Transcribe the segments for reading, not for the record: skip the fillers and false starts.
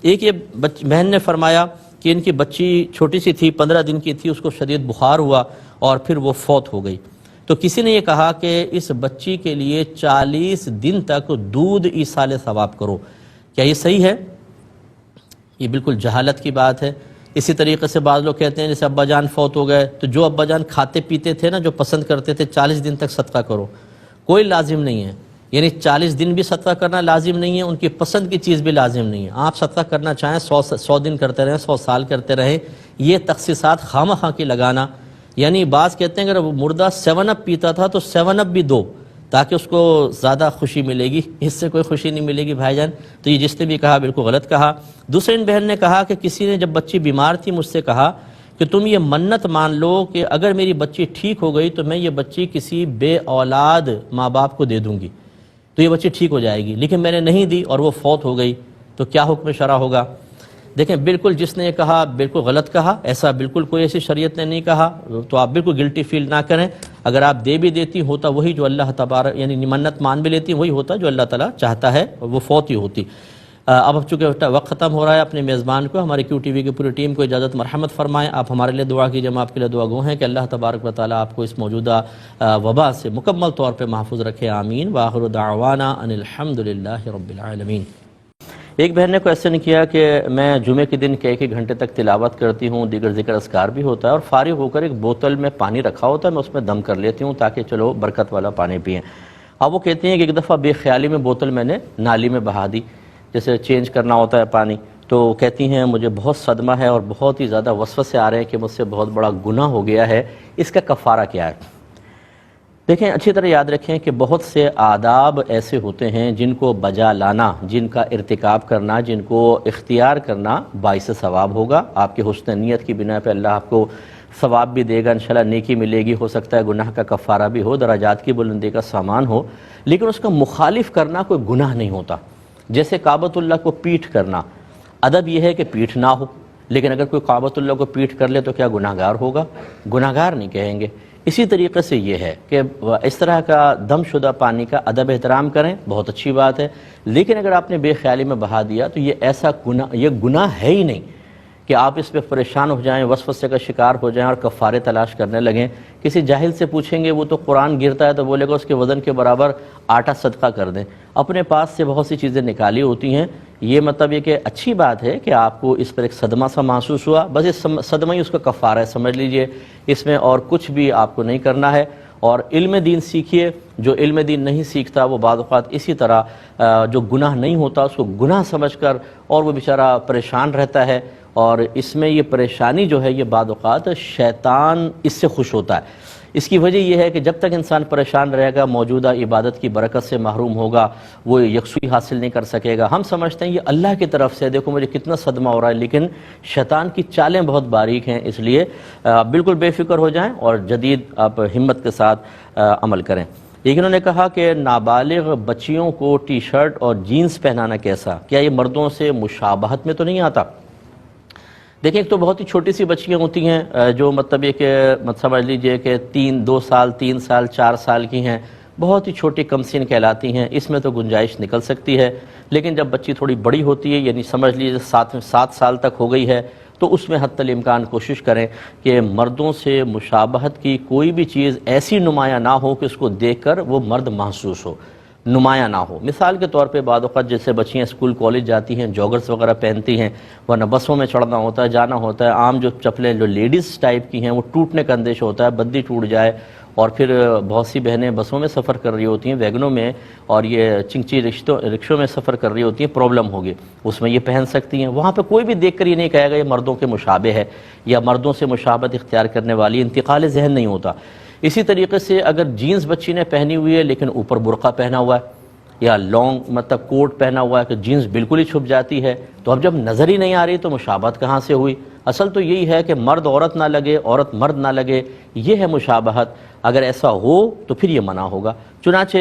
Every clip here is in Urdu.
ایک یہ بہن نے فرمایا کہ ان کی بچی چھوٹی سی تھی، 15 دن کی تھی، اس کو شدید بخار ہوا اور پھر وہ فوت ہو گئی۔ تو کسی نے یہ کہا کہ اس بچی کے لیے 40 دن تک دودھ ایصال ثواب کرو، کیا یہ صحیح ہے؟ یہ بالکل جہالت کی بات ہے۔ اسی طریقے سے بعض لوگ کہتے ہیں جیسے ابا جان فوت ہو گئے تو جو ابا جان کھاتے پیتے تھے نا، جو پسند کرتے تھے، 40 دن تک صدقہ کرو۔ کوئی لازم نہیں ہے، یعنی 40 دن بھی صدقہ کرنا لازم نہیں ہے، ان کی پسند کی چیز بھی لازم نہیں ہے۔ آپ صدقہ کرنا چاہیں 100 دن کرتے رہیں، 100 سال کرتے رہیں، یہ تخصیصات خواہ مخواہ کی لگانا، یعنی بعض کہتے ہیں اگر وہ مردہ 7 اپ پیتا تھا تو 7 اپ بھی دو تاکہ اس کو زیادہ خوشی ملے گی، اس سے کوئی خوشی نہیں ملے گی بھائی جان۔ تو یہ جس نے بھی کہا بالکل غلط کہا۔ دوسرے ان بہن نے کہا کہ کسی نے جب بچی بیمار تھی مجھ سے کہا کہ تم یہ منت مان لو کہ اگر میری بچی ٹھیک ہو گئی تو میں یہ بچی کسی بے اولاد ماں باپ کو دے دوں گی تو یہ بچی ٹھیک ہو جائے گی، لیکن میں نے نہیں دی اور وہ فوت ہو گئی، تو کیا حکم شرع ہوگا؟ دیکھیں بالکل جس نے یہ کہا بالکل غلط کہا، ایسا بالکل کوئی ایسی شریعت نے نہیں کہا، تو آپ بالکل گلٹی فیل نہ کریں۔ اگر آپ دے بھی دیتی ہوتا وہی جو اللہ تبارک یعنی منت مان بھی لیتی وہی ہوتا جو اللہ تعالیٰ چاہتا ہے، وہ فوت ہی ہوتی۔ اب چونکہ وقت ختم ہو رہا ہے، اپنے میزبان کو، ہماری کیو ٹی وی کی پوری ٹیم کو اجازت مرحمت فرمائیں۔ آپ ہمارے لیے دعا کیجئے، ہم آپ کے لیے دعا گو ہیں کہ اللہ تبارک و تعالیٰ آپ کو اس موجودہ وبا سے مکمل طور پہ محفوظ رکھے، آمین۔ وآخر دعوانا ان الحمد للہ رب العالمین۔ ایک بہن نے کویسچن کیا کہ میں جمعے کے دن کئی گھنٹے تک تلاوت کرتی ہوں، دیگر ذکر اذکار بھی ہوتا ہے، اور فارغ ہو کر ایک بوتل میں پانی رکھا ہوتا ہے، میں اس میں دم کر لیتی ہوں تاکہ چلو برکت والا پانی پئیں۔ اب وہ کہتے ہیں کہ ایک دفعہ بے خیالی میں بوتل میں نے نالی میں بہا دی، جیسے چینج کرنا ہوتا ہے پانی، تو کہتی ہیں مجھے بہت صدمہ ہے اور بہت ہی زیادہ وسوسے آ رہے ہیں کہ مجھ سے بہت بڑا گناہ ہو گیا ہے، اس کا کفارہ کیا ہے؟ دیکھیں اچھی طرح یاد رکھیں کہ بہت سے آداب ایسے ہوتے ہیں جن کو بجا لانا، جن کا ارتکاب کرنا، جن کو اختیار کرنا باعث ثواب ہوگا۔ آپ کے حسن نیت کی بنا پہ اللہ آپ کو ثواب بھی دے گا، انشاءاللہ نیکی ملے گی، ہو سکتا ہے گناہ کا کفارہ بھی ہو، درجات کی بلندی کا سامان ہو، لیکن اس کا مخالف کرنا کوئی گناہ نہیں ہوتا۔ جیسے کعبۃ اللہ کو پیٹھ کرنا، ادب یہ ہے کہ پیٹھ نہ ہو، لیکن اگر کوئی کعبۃ اللہ کو پیٹھ کر لے تو کیا گناہ گار ہوگا؟ گناہ گار نہیں کہیں گے۔ اسی طریقے سے یہ ہے کہ اس طرح کا دم شدہ پانی کا ادب احترام کریں، بہت اچھی بات ہے، لیکن اگر آپ نے بے خیالی میں بہا دیا تو یہ ایسا گناہ، یہ گناہ ہے ہی نہیں کہ آپ اس پہ پریشان ہو جائیں، وسوسے کا شکار ہو جائیں اور کفارے تلاش کرنے لگیں۔ کسی جاہل سے پوچھیں گے، وہ تو قرآن گرتا ہے تو بولے گا اس کے وزن کے برابر آٹا صدقہ کر دیں۔ اپنے پاس سے بہت سی چیزیں نکالی ہوتی ہیں، یہ مطلب یہ کہ اچھی بات ہے کہ آپ کو اس پر ایک صدمہ سا محسوس ہوا، بس اس صدمہ ہی اس کا کفارہ ہے، سمجھ لیجئے، اس میں اور کچھ بھی آپ کو نہیں کرنا ہے۔ اور علم دین سیکھیے، جو علم دین نہیں سیکھتا وہ بعض اوقات اسی طرح جو گناہ نہیں ہوتا اس کو گناہ سمجھ کر اور وہ بیچارہ پریشان رہتا ہے، اور اس میں یہ پریشانی جو ہے یہ بعض اوقات شیطان اس سے خوش ہوتا ہے۔ اس کی وجہ یہ ہے کہ جب تک انسان پریشان رہے گا، موجودہ عبادت کی برکت سے محروم ہوگا، وہ یکسوئی حاصل نہیں کر سکے گا۔ ہم سمجھتے ہیں یہ اللہ کی طرف سے، دیکھو مجھے کتنا صدمہ ہو رہا ہے، لیکن شیطان کی چالیں بہت باریک ہیں، اس لیے بالکل بے فکر ہو جائیں اور جدید آپ ہمت کے ساتھ عمل کریں۔ لیکن انہوں نے کہا کہ نابالغ بچیوں کو ٹی شرٹ اور جینز پہنانا کیسا؟ کیا یہ مردوں سے مشابہت میں تو نہیں آتا؟ دیکھیں ایک تو بہت ہی چھوٹی سی بچیاں ہوتی ہیں جو مطلب یہ کہ سمجھ لیجئے کہ 2 سال 3 سال 4 سال کی ہیں، بہت ہی چھوٹی کمسن کہلاتی ہیں، اس میں تو گنجائش نکل سکتی ہے۔ لیکن جب بچی تھوڑی بڑی ہوتی ہے، یعنی سمجھ لیجئے 7 سال تک ہو گئی ہے، تو اس میں حتی الامکان کوشش کریں کہ مردوں سے مشابہت کی کوئی بھی چیز ایسی نمایاں نہ ہو کہ اس کو دیکھ کر وہ مرد محسوس ہو، نمایاں نہ ہو۔ مثال کے طور پہ بعض اوقات جیسے بچیاں اسکول کالج جاتی ہیں جاگرز وغیرہ پہنتی ہیں، ورنہ بسوں میں چڑھنا ہوتا ہے، جانا ہوتا ہے، عام جو چپلیں جو لیڈیز ٹائپ کی ہیں وہ ٹوٹنے کا اندیشہ ہوتا ہے، بدی ٹوٹ جائے، اور پھر بہت سی بہنیں بسوں میں سفر کر رہی ہوتی ہیں، ویگنوں میں، اور یہ چنگچی رکشوں میں سفر کر رہی ہوتی ہیں، پرابلم ہوگی، اس میں یہ پہن سکتی ہیں۔ وہاں پہ کوئی بھی دیکھ کر یہ نہیں کہے گا یہ مردوں کے مشابہ ہے یا مردوں سے مشابہت اختیار کرنے والی، انتقال ذہن نہیں ہوتا۔ اسی طریقے سے اگر جینز بچی نے پہنی ہوئی ہے لیکن اوپر برقع پہنا ہوا ہے یا لانگ مطلب کوٹ پہنا ہوا ہے کہ جینز بالکل ہی چھپ جاتی ہے، تو اب جب نظر ہی نہیں آ رہی تو مشابہت کہاں سے ہوئی؟ اصل تو یہی ہے کہ مرد عورت نہ لگے، عورت مرد نہ لگے، یہ ہے مشابہت۔ اگر ایسا ہو تو پھر یہ منع ہوگا۔ چنانچہ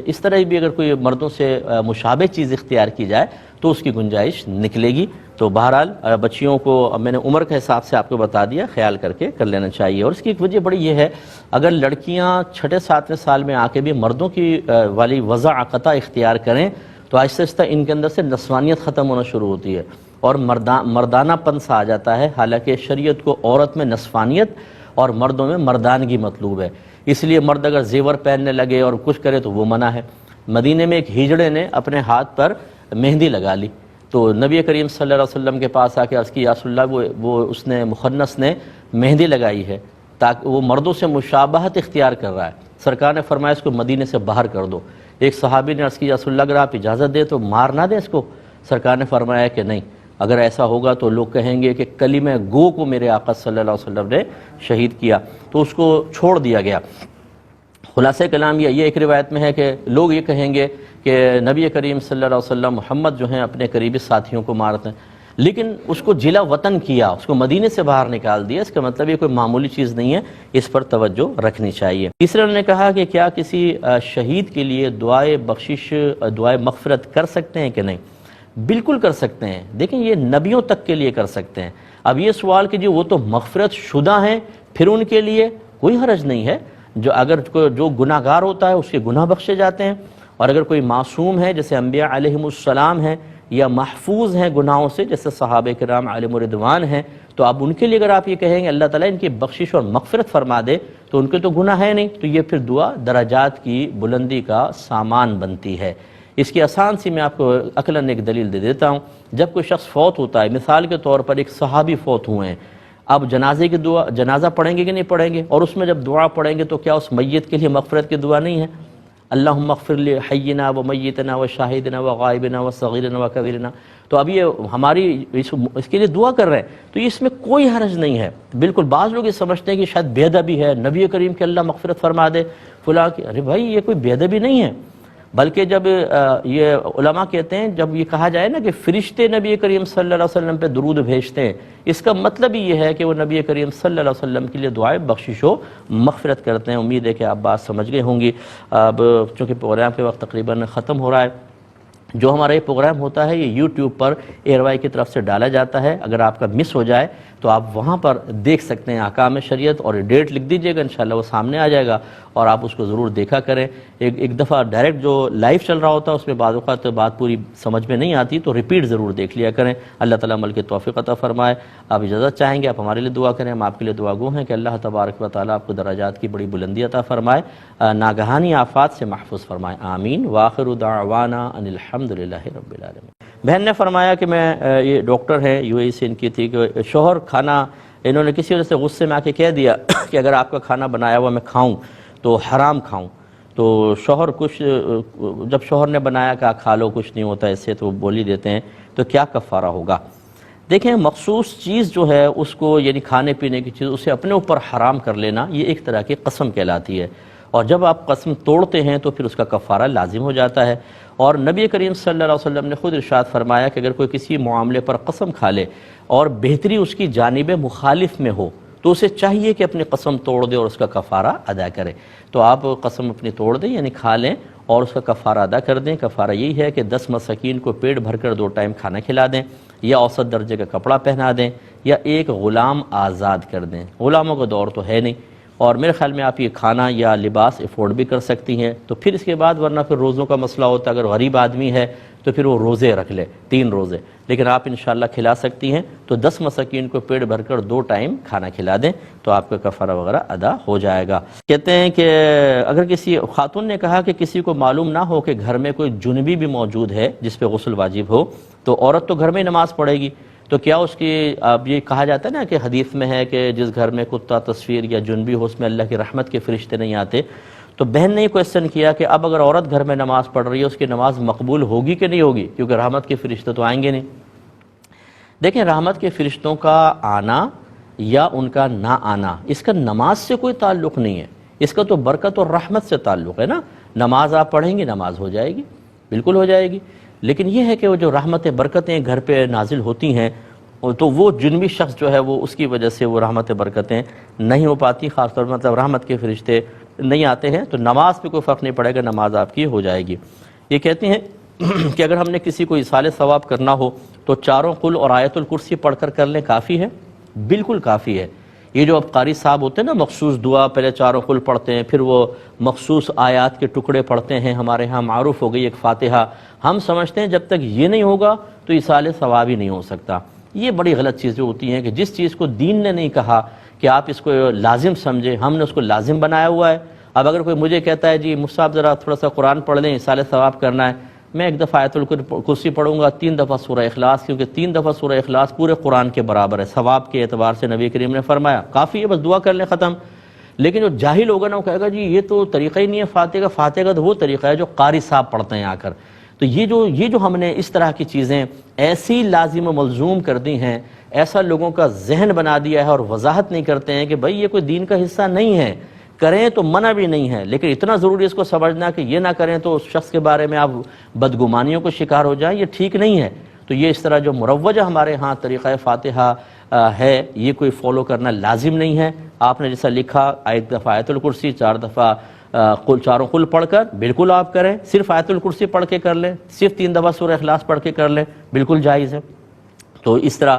اس طرح بھی اگر کوئی مردوں سے مشابہ چیز اختیار کی جائے تو اس کی گنجائش نکلے گی۔ تو بہرحال بچیوں کو میں نے عمر کے حساب سے آپ کو بتا دیا، خیال کر کے کر لینا چاہیے۔ اور اس کی ایک وجہ بڑی یہ ہے، اگر لڑکیاں 6 7 سال میں آ کے بھی مردوں کی والی وضع قطع اختیار کریں تو آہستہ آہستہ ان کے اندر سے نسوانیت ختم ہونا شروع ہوتی ہے اور مردانہ پن سا آ جاتا ہے، حالانکہ شریعت کو عورت میں نسوانیت اور مردوں میں مردانگی مطلوب ہے۔ اس لیے مرد اگر زیور پہننے لگے اور کچھ کرے تو وہ منع ہے۔ مدینے میں ایک ہجڑے نے اپنے ہاتھ پر مہندی لگا لی، تو نبی کریم صلی اللہ علیہ وسلم کے پاس آ کے عرض کی، یا رسول اللہ وہ اس نے مخنث نے مہندی لگائی ہے تاکہ وہ مردوں سے مشابہت اختیار کر رہا ہے۔ سرکار نے فرمایا اس کو مدینے سے باہر کر دو۔ ایک صحابی نے عرض کی، یا رسول اللہ اگر آپ اجازت دیں تو مار نہ دیں اس کو؟ سرکار نے فرمایا کہ نہیں، اگر ایسا ہوگا تو لوگ کہیں گے کہ کلمہ گو کو میرے آقا صلی اللہ علیہ وسلم نے شہید کیا، تو اس کو چھوڑ دیا گیا۔ خلاصہ کلام یہ ایک روایت میں ہے کہ لوگ یہ کہیں گے کہ نبی کریم صلی اللہ علیہ وسلم محمد جو ہیں اپنے قریبی ساتھیوں کو مارتے ہیں، لیکن اس کو جلا وطن کیا، اس کو مدینے سے باہر نکال دیا، اس کا مطلب یہ کوئی معمولی چیز نہیں ہے، اس پر توجہ رکھنی چاہیے۔ تیسرے انہوں نے کہا کہ کیا کسی شہید کے لیے دعائے بخشش، دعائے مغفرت کر سکتے ہیں کہ نہیں؟ بالکل کر سکتے ہیں۔ دیکھیں یہ نبیوں تک کے لیے کر سکتے ہیں۔ اب یہ سوال کہ وہ تو مغفرت شدہ ہیں، پھر ان کے لیے کوئی حرج نہیں ہے، جو گناہ گار ہوتا ہے اس کے گناہ بخشے جاتے ہیں، اور اگر کوئی معصوم ہے جیسے انبیاء علیہم السلام ہیں، یا محفوظ ہیں گناہوں سے جیسے صحابہ کرام علیہم الرضوان ہیں، تو اب ان کے لیے اگر آپ یہ کہیں گے اللہ تعالیٰ ان کی بخشش اور مغفرت فرما دے تو ان کے تو گناہ ہے نہیں، تو یہ پھر دعا درجات کی بلندی کا سامان بنتی ہے۔ اس کی آسان سی میں آپ کو عقلاً ایک دلیل دے دیتا ہوں۔ جب کوئی شخص فوت ہوتا ہے، مثال کے طور پر ایک صحابی فوت ہوئے ہیں، اب جنازے کی دعا، جنازہ پڑھیں گے کہ نہیں پڑھیں گے؟ اور اس میں جب دعا پڑھیں گے تو کیا اس میت کے لیے مغفرت کی دعا نہیں ہے؟ اللہم اغفر لی حینا و میتنا و شاہدنا و غائبنا و صغیرنا و کبیرنا، تو اب یہ ہماری اس کے لیے دعا کر رہے ہیں، تو اس میں کوئی حرج نہیں ہے۔ بالکل بعض لوگ یہ سمجھتے ہیں کہ شاید بے ادبی ہے، نبی کریم کے اللہ مغفرت فرما دے فلاں کی، ارے بھائی یہ کوئی بے ادبی نہیں ہے، بلکہ جب یہ علماء کہتے ہیں جب یہ کہا جائے نا کہ فرشتے نبی کریم صلی اللہ علیہ وسلم پہ درود بھیجتے ہیں، اس کا مطلب ہی یہ ہے کہ وہ نبی کریم صلی اللہ علیہ وسلم کے لیے دعائیں بخشش و مغفرت کرتے ہیں۔ امید ہے کہ آپ بات سمجھ گئے ہوں گی۔ اب چونکہ پروگرام کے وقت تقریباً ختم ہو رہا ہے، جو ہمارا یہ پروگرام ہوتا ہے یہ یوٹیوب پر ایر وائی کی طرف سے ڈالا جاتا ہے، اگر آپ کا مس ہو جائے تو آپ وہاں پر دیکھ سکتے ہیں احکام شریعت، اور ڈیٹ لکھ دیجئے گا انشاءاللہ وہ سامنے آ جائے گا اور آپ اس کو ضرور دیکھا کریں۔ ایک دفعہ ڈائریکٹ جو لائیو چل رہا ہوتا ہے اس میں بعض اوقات بات پوری سمجھ میں نہیں آتی تو ریپیٹ ضرور دیکھ لیا کریں۔ اللہ تعالیٰ عمل کی توفیق عطا فرمائے۔ آپ اجازت چاہیں گے آپ ہمارے لیے دعا کریں، ہم آپ کے لیے دعا گو ہیں کہ اللہ تبارک و تعالیٰ آپ کو درجات کی بڑی بلندی عطا فرمائے، ناگہانی آفات سے محفوظ فرمائے، آمین۔ وآخر دعوانا ان الحمدللہ رب العالمین۔ بہن نے فرمایا کہ میں یہ ڈاکٹر ہیں یو اے ای سے ان کی تھی کہ شوہر کھانا انہوں نے کسی وجہ سے غصے میں آ کے کہہ دیا کہ اگر آپ کا کھانا بنایا ہوا میں کھاؤں تو حرام کھاؤں، تو شوہر جب شوہر نے بنایا کہ کھا لو کچھ نہیں ہوتا اس سے، تو بولی دیتے ہیں تو کیا کفارہ ہوگا؟ دیکھیں مخصوص چیز جو ہے اس کو یعنی کھانے پینے کی چیز اسے اپنے اوپر حرام کر لینا یہ ایک طرح کی قسم کہلاتی ہے، اور جب آپ قسم توڑتے ہیں تو پھر اس کا کفارہ لازم ہو جاتا ہے۔ اور نبی کریم صلی اللہ علیہ وسلم نے خود ارشاد فرمایا کہ اگر کوئی کسی معاملے پر قسم کھا لے اور بہتری اس کی جانب مخالف میں ہو تو اسے چاہیے کہ اپنی قسم توڑ دے اور اس کا کفارہ ادا کرے۔ تو آپ قسم اپنی توڑ دیں یعنی کھا لیں اور اس کا کفارہ ادا کر دیں۔ کفارہ یہی ہے کہ 10 مساکین کو پیٹ بھر کر 2 ٹائم کھانا کھلا دیں، یا اوسط درجے کا کپڑا پہنا دیں، یا ایک غلام آزاد کر دیں۔ غلاموں کا دور تو ہے نہیں، اور میرے خیال میں آپ یہ کھانا یا لباس افورڈ بھی کر سکتی ہیں۔ تو پھر اس کے بعد ورنہ پھر روزوں کا مسئلہ ہوتا ہے، اگر غریب آدمی ہے تو پھر وہ روزے رکھ لے 3 روزے، لیکن آپ انشاءاللہ کھلا سکتی ہیں۔ تو 10 مساکین کو پیٹ بھر کر 2 ٹائم کھانا کھلا دیں تو آپ کا کفارہ وغیرہ ادا ہو جائے گا۔ کہتے ہیں کہ اگر کسی خاتون نے کہا کہ کسی کو معلوم نہ ہو کہ گھر میں کوئی جنبی بھی موجود ہے جس پہ غسل واجب ہو، تو عورت تو گھر میں ہی نماز پڑھے گی، تو کیا اس کی اب یہ کہا جاتا ہے نا کہ حدیث میں ہے کہ جس گھر میں کتا تصویر یا جنبی ہو اس میں اللہ کی رحمت کے فرشتے نہیں آتے، تو بہن نے یہ کویسچن کیا کہ اب اگر عورت گھر میں نماز پڑھ رہی ہے اس کی نماز مقبول ہوگی کہ نہیں ہوگی، کیونکہ رحمت کے فرشتے تو آئیں گے نہیں۔ دیکھیں رحمت کے فرشتوں کا آنا یا ان کا نہ آنا اس کا نماز سے کوئی تعلق نہیں ہے، اس کا تو برکت اور رحمت سے تعلق ہے نا۔ نماز آپ پڑھیں گے نماز ہو جائے گی، بالکل ہو جائے گی، لیکن یہ ہے کہ وہ جو رحمتیں برکتیں گھر پہ نازل ہوتی ہیں تو وہ جنبی شخص جو ہے وہ اس کی وجہ سے وہ رحمت برکتیں نہیں ہو پاتی، خاص طور پر مطلب رحمت کے فرشتے نہیں آتے ہیں، تو نماز پہ کوئی فرق نہیں پڑے گا، نماز آپ کی ہو جائے گی۔ یہ کہتے ہیں کہ اگر ہم نے کسی کو ایصال ثواب کرنا ہو تو 4 قل اور آیت الکرسی پڑھ کر لیں کافی ہے؟ بالکل کافی ہے۔ یہ جو اب قاری صاحب ہوتے ہیں نا، مخصوص دعا پہلے چاروں قل پڑھتے ہیں، پھر وہ مخصوص آیات کے ٹکڑے پڑھتے ہیں، ہمارے ہاں معروف ہو گئی ایک فاتحہ، ہم سمجھتے ہیں جب تک یہ نہیں ہوگا تو ایصال ثواب ہی نہیں ہو سکتا۔ یہ بڑی غلط چیزیں ہوتی ہیں کہ جس چیز کو دین نے نہیں کہا کہ آپ اس کو لازم سمجھیں، ہم نے اس کو لازم بنایا ہوا ہے۔ اب اگر کوئی مجھے کہتا ہے جی مصعب ذرا تھوڑا سا قرآن پڑھ لیں، ایصال ثواب کرنا ہے، میں ایک دفعہ آیت الکرسی پڑھوں گا، 3 دفعہ سورہ اخلاص، کیونکہ 3 دفعہ سورہ اخلاص پورے قرآن کے برابر ہے ثواب کے اعتبار سے، نبی کریم نے فرمایا کافی ہے، بس دعا کر لیں ختم۔ لیکن جو جاہل ہوگا نا وہ کہے گا جی یہ تو طریقہ ہی نہیں ہے فاتحہ کا، فاتحہ کا تو وہ طریقہ ہے جو قاری صاحب پڑھتے ہیں آ کر۔ تو یہ جو ہم نے اس طرح کی چیزیں ایسی لازم و ملزوم کر دی ہیں، ایسا لوگوں کا ذہن بنا دیا ہے اور وضاحت نہیں کرتے ہیں کہ بھائی یہ کوئی دین کا حصہ نہیں ہے، کریں تو منع بھی نہیں ہے، لیکن اتنا ضروری اس کو سمجھنا کہ یہ نہ کریں تو اس شخص کے بارے میں آپ بدگمانیوں کو شکار ہو جائیں، یہ ٹھیک نہیں ہے۔ تو یہ اس طرح جو مروجہ ہمارے ہاں طریقہ فاتحہ ہے، یہ کوئی فالو کرنا لازم نہیں ہے۔ آپ نے جیسا لکھا ایک دفعہ آیت الکرسی، 4 دفعہ چاروں قل پڑھ کر بالکل آپ کریں، صرف آیت الکرسی پڑھ کے کر لیں، صرف 3 دفعہ سورہ اخلاص پڑھ کے کر لیں، بالکل جائز ہے۔ تو اس طرح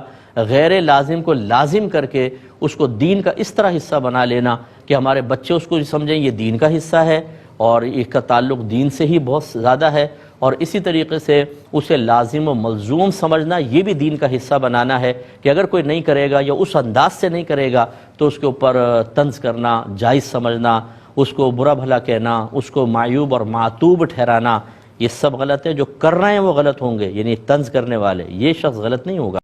غیر لازم کو لازم کر کے اس کو دین کا اس طرح حصہ بنا لینا کہ ہمارے بچے اس کو سمجھیں یہ دین کا حصہ ہے اور اس کا تعلق دین سے ہی بہت زیادہ ہے، اور اسی طریقے سے اسے لازم و ملزوم سمجھنا یہ بھی دین کا حصہ بنانا ہے کہ اگر کوئی نہیں کرے گا یا اس انداز سے نہیں کرے گا تو اس کے اوپر طنز کرنا، جائز سمجھنا، اس کو برا بھلا کہنا، اس کو معیوب اور معتوب ٹھہرانا، یہ سب غلط ہے۔ جو کر رہے ہیں وہ غلط ہوں گے، یعنی طنز کرنے والے، یہ شخص غلط نہیں ہوگا۔